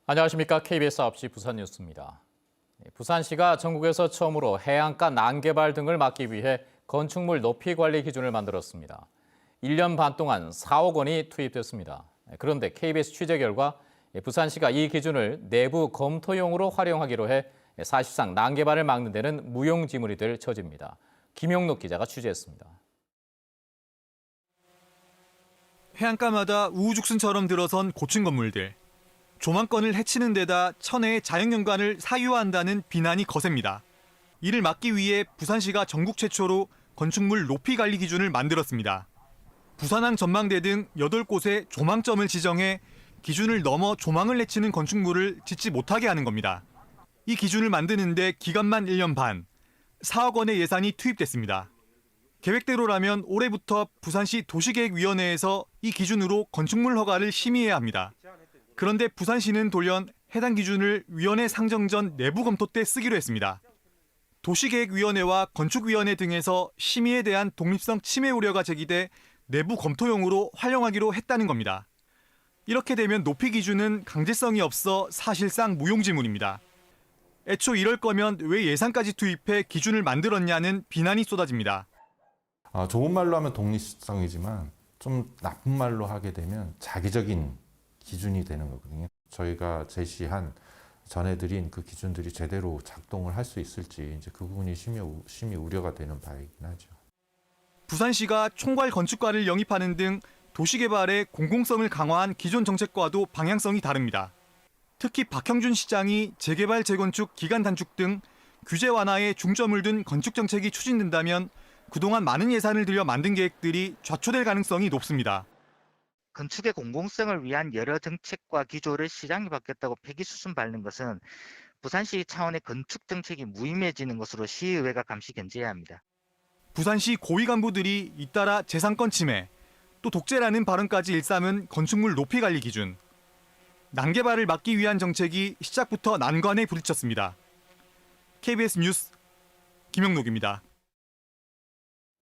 안녕하십니까. KBS 9시 부산 뉴스입니다. 부산시가 전국에서 처음으로 해안가 난개발 등을 막기 위해 건축물 높이 관리 기준을 만들었습니다. 1년 반 동안 4억 원이 투입됐습니다. 그런데 KBS 취재 결과 부산시가 이 기준을 내부 검토용으로 활용하기로 해 사실상 난개발을 막는 데는 무용지물이 될 처지입니다. 김용록 기자가 취재했습니다. 해안가마다 우후죽순처럼 들어선 고층 건물들. 조망권을 해치는 데다 천혜의 자연경관을 사유화한다는 비난이 거셉니다. 이를 막기 위해 부산시가 전국 최초로 건축물 높이 관리 기준을 만들었습니다. 부산항 전망대 등 8곳에 조망점을 지정해 기준을 넘어 조망을 해치는 건축물을 짓지 못하게 하는 겁니다. 이 기준을 만드는 데 기간만 1년 반, 4억 원의 예산이 투입됐습니다. 계획대로라면 올해부터 부산시 도시계획위원회에서 이 기준으로 건축물 허가를 심의해야 합니다. 그런데 부산시는 돌연 해당 기준을 위원회 상정 전 내부 검토 때 쓰기로 했습니다. 도시계획위원회와 건축위원회 등에서 심의에 대한 독립성 침해 우려가 제기돼 내부 검토용으로 활용하기로 했다는 겁니다. 이렇게 되면 높이 기준은 강제성이 없어 사실상 무용지물입니다. 애초 이럴 거면 왜 예산까지 투입해 기준을 만들었냐는 비난이 쏟아집니다. 좋은 말로 하면 독립성이지만 좀 나쁜 말로 하게 되면 자기적인 기준이 되는 거거든요. 저희가 제시한 전해드린 그 기준들이 제대로 작동을 할 수 있을지 이제 그 부분이 심히 우려가 되는 바이긴 하죠. 부산시가 총괄 건축가를 영입하는 등 도시개발의 공공성을 강화한 기존 정책과도 방향성이 다릅니다. 특히 박형준 시장이 재개발, 재건축, 기간 단축 등 규제 완화에 중점을 둔 건축 정책이 추진된다면 그동안 많은 예산을 들여 만든 계획들이 좌초될 가능성이 높습니다. 건축의 공공성을 위한 여러 정책과 기조를 시장이 바뀌었다고 폐기수순 밟는 것은 부산시 차원의 건축 정책이 무의미해지는 것으로 시의회가 감시 견제해야 합니다. 부산시 고위 간부들이 잇따라 재산권 침해, 또 독재라는 발언까지 일삼은 건축물 높이 관리 기준. 난개발을 막기 위한 정책이 시작부터 난관에 부딪혔습니다. KBS 뉴스 김영록입니다.